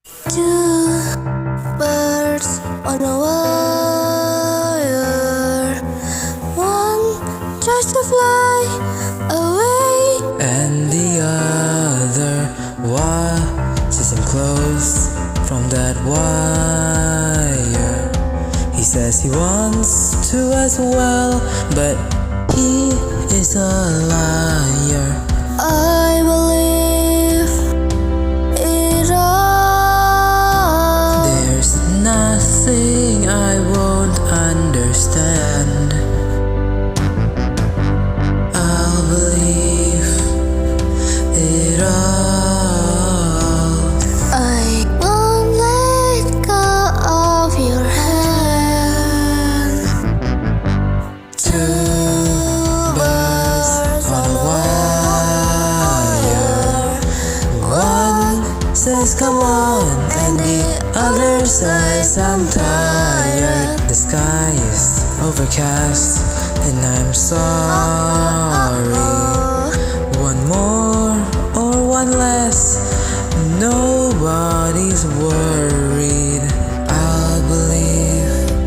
Two birds on a wire. One tries to fly away, and the other watches him close from that wire. He says he wants to as well, but he is a liar. I believe it all. There's nothing I won't understand. I'll believe it all. I won't let go of your hand. Two birds on a wire. One Says come on, and the other says I'm tired. The sky is overcast, and I'm sorry. One more or one less, nobody's worried. I'll believe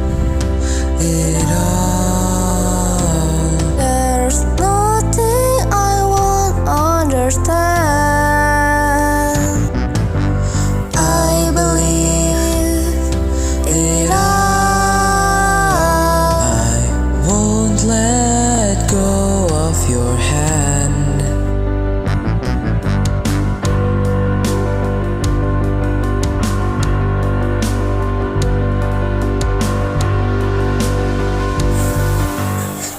it all. There's nothing I won't understand. I believe it all. I won't let go of your hand.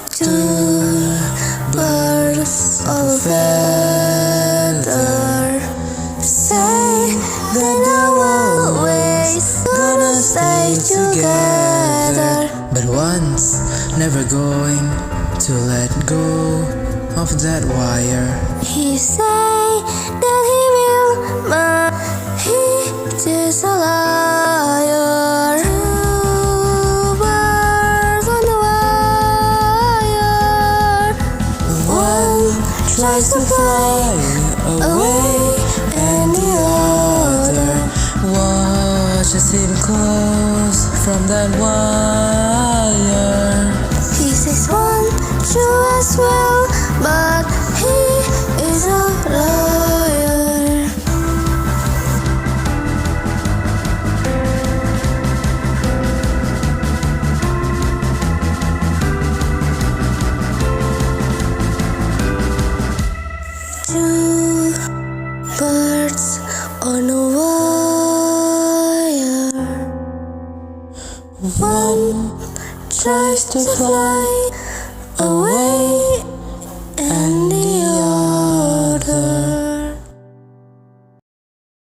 Two birds of a feather say that they're always gonna stay together, But one's never going to let go of that wire. he say that he will, but he is a liar. Two birds on the wire. One tries to fly away, and the other Watches him close from that wire. he says one true as well, but he is a liar. Two birds on a wire. One tries to fly away, and the